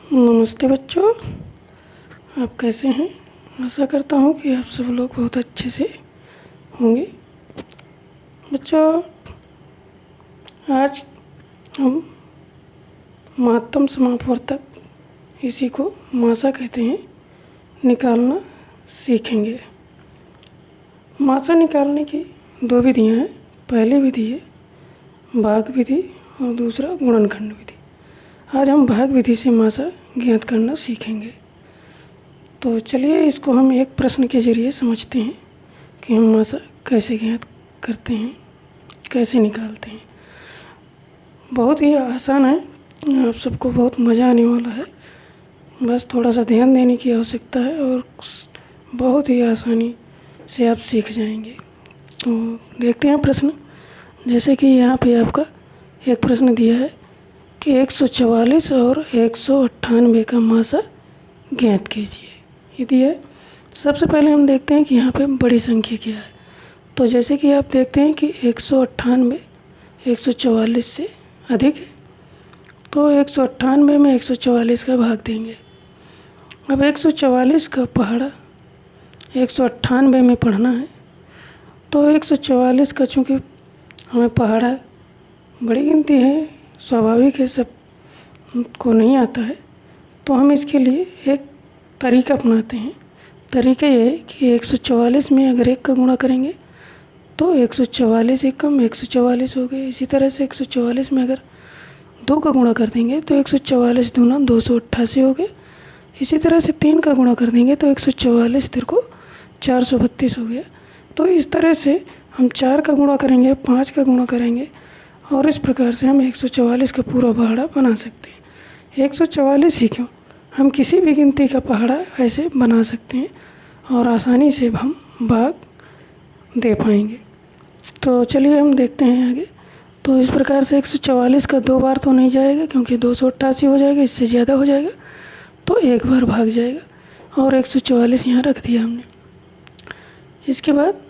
नमस्ते बच्चों, आप कैसे हैं। आशा करता हूँ कि आप सब लोग बहुत अच्छे से होंगे। बच्चों, आज हम महत्तम समापवर्तक, इसी को मासा कहते हैं, निकालना सीखेंगे। मासा निकालने की दो विधियाँ हैं। पहली विधि है भाग विधि और दूसरा गुणनखंड विधि। आज हम भाग विधि से मासा ज्ञात करना सीखेंगे। तो चलिए इसको हम एक प्रश्न के ज़रिए समझते हैं कि हम मासा कैसे ज्ञात करते हैं, कैसे निकालते हैं। बहुत ही आसान है, आप सबको बहुत मज़ा आने वाला है। बस थोड़ा सा ध्यान देने की आवश्यकता है और बहुत ही आसानी से आप सीख जाएंगे। तो देखते हैं प्रश्न। जैसे कि यहाँ पे आपका एक प्रश्न दिया है कि 144 और 198 का मासा ज्ञात कीजिए। ये दिया है। सबसे पहले हम देखते हैं कि यहाँ पे बड़ी संख्या क्या है। तो जैसे कि आप देखते हैं कि 198 144 से अधिक है, तो 198 में 144 का भाग देंगे। अब 144 का पहाड़ा 198 में पढ़ना है, तो 144 का चूँकि हमें पहाड़ा बड़ी गिनती है, स्वाभाविक है, सब को नहीं आता है, तो हम इसके लिए एक तरीका अपनाते हैं। तरीका ये है कि 144 में अगर 1 का गुणा करेंगे तो 144 एकम 144 हो गए। इसी तरह से 144 में अगर 2 का गुणा कर देंगे तो 144 दूना 288 हो गए। इसी तरह से 3 का गुणा कर देंगे तो 144 तिरको 432 हो गया। तो इस तरह से हम 4 का गुणा करेंगे, 5 का गुणा करेंगे और इस प्रकार से हम 144 का पूरा पहाड़ा बना सकते हैं। 144 ही क्यों, हम किसी भी गिनती का पहाड़ा ऐसे बना सकते हैं और आसानी से हम भाग दे पाएंगे। तो चलिए हम देखते हैं आगे। तो इस प्रकार से 144 का 2 बार तो नहीं जाएगा, क्योंकि 288 हो जाएगा, इससे ज़्यादा हो जाएगा, तो 1 बार भाग जाएगा और 144 यहाँ रख दिया हमने। इसके बाद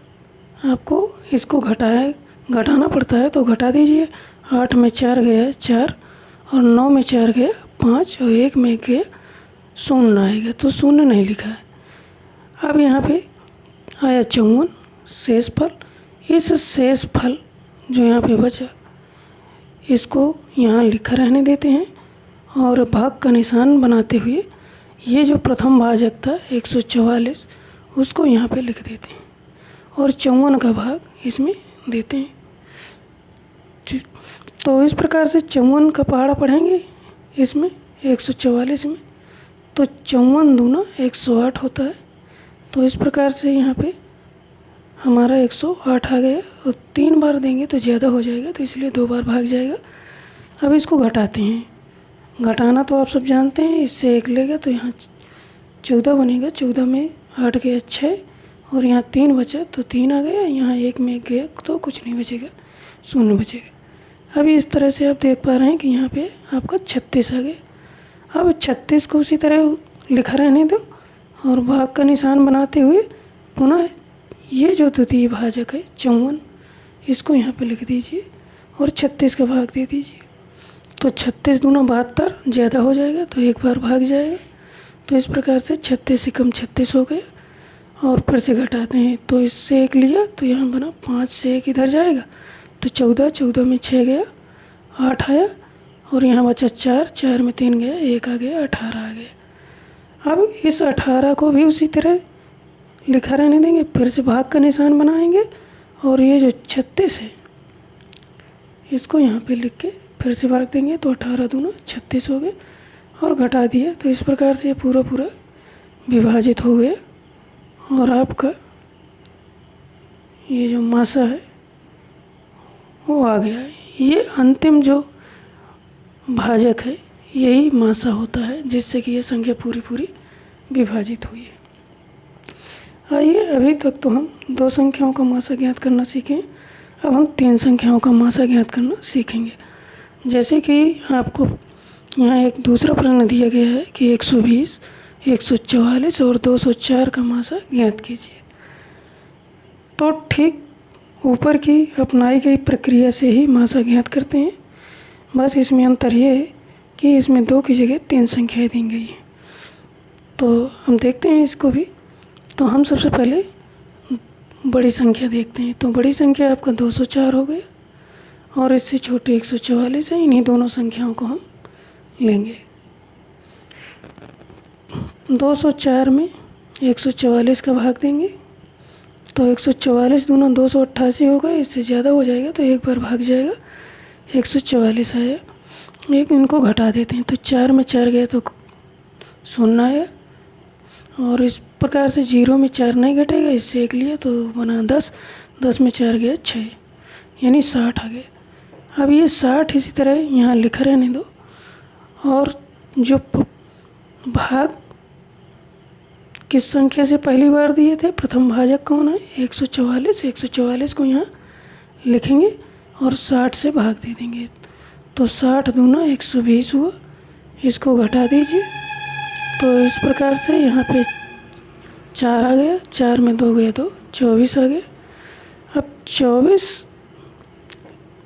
आपको इसको घटाना पड़ता है, तो घटा दीजिए। 8 में 4 गया 4 और 9 में 4 गया 5 और 1 में गया 0 आएगा, तो 0 नहीं लिखा है। अब यहाँ पे आया 54 शेष फल। इस शेष फल जो यहाँ पे बचा, इसको यहाँ लिखा रहने देते हैं और भाग का निशान बनाते हुए ये जो प्रथम भाजक था 144, उसको यहाँ पे लिख देते हैं और 54 का भाग इसमें देते हैं। तो इस प्रकार से 54 का पहाड़ा पढ़ेंगे इसमें 144 में, तो 54 दूना 108 होता है। तो इस प्रकार से यहाँ पे हमारा 108 आ गया और 3 बार देंगे तो ज़्यादा हो जाएगा, तो इसलिए 2 बार भाग जाएगा। अब इसको घटाते हैं। घटाना तो आप सब जानते हैं, इससे 1 लेगा तो यहाँ 14 बनेगा। 14 में 8 गया 6 और यहाँ 3 बचा तो 3 आ गया। यहाँ 1 में 1 गया तो कुछ नहीं बचेगा, 0 बचेगा। अभी इस तरह से आप देख पा रहे हैं कि यहाँ पे आपका 36 आ गया। अब 36 को उसी तरह लिखा रहने दो और भाग का निशान बनाते हुए पुनः ये जो द्वितीय भाजक है 54, इसको यहाँ पे लिख दीजिए और 36 का भाग दे दीजिए। तो 36 दूना 72, ज़्यादा हो जाएगा तो 1 बार भाग जाएगा। तो इस प्रकार से 36 एकम 36 हो गए और फिर से घटाते हैं। तो इससे 1 लिया तो यहाँ बना 5 से 1 इधर जाएगा तो 14, 14 में 6 गया 8 आया और यहाँ बचा 4, 4 में 3 गया 1 आ गया 18 आ गया। अब इस 18 को भी उसी तरह लिखा रहने देंगे, फिर से भाग का निशान बनाएंगे और ये जो 36 है इसको यहाँ पे लिख के फिर से भाग देंगे, तो 18 दूना 36 हो गए और घटा दिया। तो इस प्रकार से ये पूरा विभाजित हो गया और आपका ये जो मासा है वो आ गया है। ये अंतिम जो भाजक है यही मासा होता है, जिससे कि ये संख्या पूरी विभाजित हुई है। आइए, अभी तक तो हम 2 संख्याओं का मासा ज्ञात करना सीखें। अब हम 3 संख्याओं का मासा ज्ञात करना सीखेंगे। जैसे कि आपको यहाँ एक दूसरा प्रश्न दिया गया है कि 120, 144 और 204 का मासा ज्ञात कीजिए। तो ठीक ऊपर की अपनाई गई प्रक्रिया से ही मासा ज्ञात करते हैं। बस इसमें अंतर ये है कि इसमें 2 की जगह 3 संख्याएं दी गई हैं। तो हम देखते हैं इसको भी। तो हम सबसे पहले बड़ी संख्या देखते हैं। तो बड़ी संख्या आपका 204 हो गया और इससे छोटी 144 है। इन्हीं दोनों संख्याओं को हम लेंगे। 204 में 144 का भाग देंगे तो 144 दूना 288 होगा। इससे ज़्यादा हो जाएगा तो एक बार भाग जाएगा, 144 आया। एक इनको घटा देते हैं तो 4 में 4 गया तो 0 आया। और इस प्रकार से 0 में 4 नहीं घटेगा, इससे 1 लिया तो बना 10। 10 में 4 गया 6, यानी 60 आ गया। अब ये 60 इसी तरह यहाँ लिखा रहने दो। और जो भाग किस संख्या से पहली बार दिए थे, प्रथम भाजक कौन है, 144। 144 को यहाँ लिखेंगे और 60 से भाग दे देंगे तो 60 दूना 120 हुआ। इसको घटा दीजिए तो इस प्रकार से यहाँ पे 4 आ गया। 4 में 2 गया तो 24 आ गया। अब 24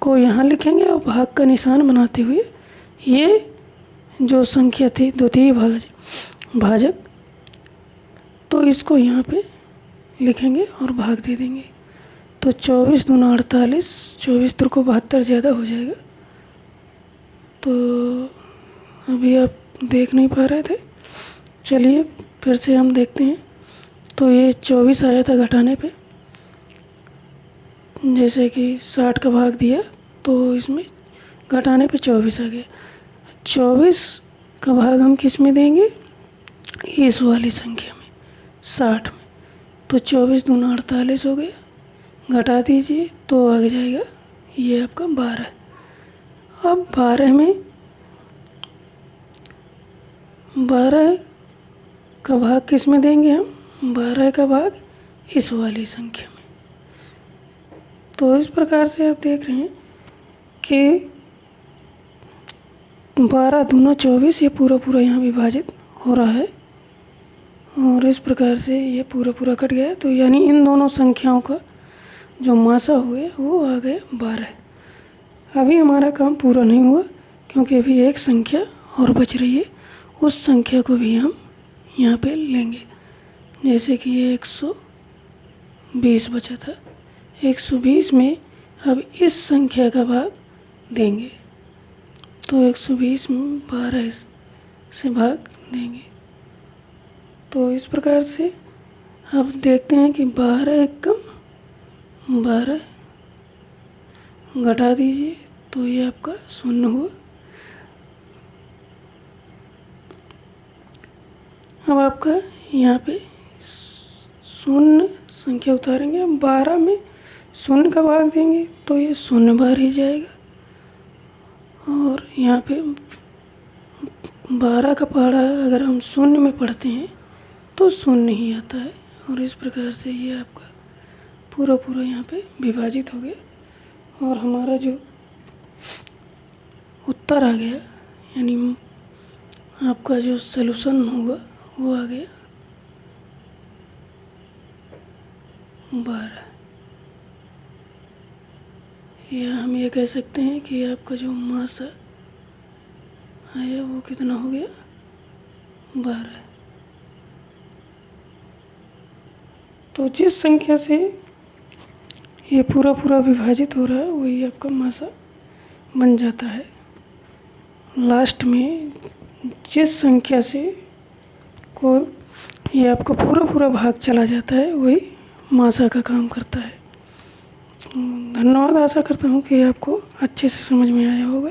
को यहाँ लिखेंगे और भाग का निशान बनाते हुए ये जो संख्या थी द्वितीय भाजक, तो इसको यहाँ पे लिखेंगे और भाग दे देंगे। तो 24 दूना 48, 24 को 72 ज़्यादा हो जाएगा। तो अभी आप देख नहीं पा रहे थे, चलिए फिर से हम देखते हैं। तो ये 24 आया था घटाने पे, जैसे कि 60 का भाग दिया तो इसमें घटाने पे 24 आ गया। 24 का भाग हम किस में देंगे, इस वाली संख्या में, 60 में। तो 24 दूना 48 हो गया, घटा दीजिए तो आ जाएगा ये आपका 12। अब 12 में 12 का भाग किस में देंगे हम, 12 का भाग इस वाली संख्या में। तो इस प्रकार से आप देख रहे हैं कि 12 दूना 24, ये पूरा यहाँ विभाजित हो रहा है और इस प्रकार से ये पूरा कट गया। तो यानी इन दोनों संख्याओं का जो मासा हो गया वो आ गया 12। अभी हमारा काम पूरा नहीं हुआ क्योंकि अभी एक संख्या और बच रही है। उस संख्या को भी हम यहाँ पे लेंगे। जैसे कि ये 120 बचा था, 120 में अब इस संख्या का भाग देंगे तो 120 में 12 से भाग देंगे। तो इस प्रकार से अब देखते हैं कि 12 कम 12 घटा दीजिए तो ये आपका 0 हुआ। अब आपका यहाँ पे 0 संख्या उतारेंगे। हम 12 में 0 का भाग देंगे तो ये 0 बार ही जाएगा। और यहाँ पे 12 का पहाड़ा अगर हम 0 में पढ़ते हैं तो 0 ही आता है। और इस प्रकार से ये आपका पूरा यहाँ पे विभाजित हो गया और हमारा जो उत्तर आ गया, यानी आपका जो सलूशन होगा वो आ गया 12। या हम ये कह सकते हैं कि आपका जो मासा आया वो कितना हो गया, 12। तो जिस संख्या से ये पूरा विभाजित हो रहा है वही आपका मासा बन जाता है। लास्ट में जिस संख्या से को ये आपका पूरा भाग चला जाता है वही मासा का काम करता है। धन्यवाद। आशा करता हूँ कि आपको अच्छे से समझ में आया होगा।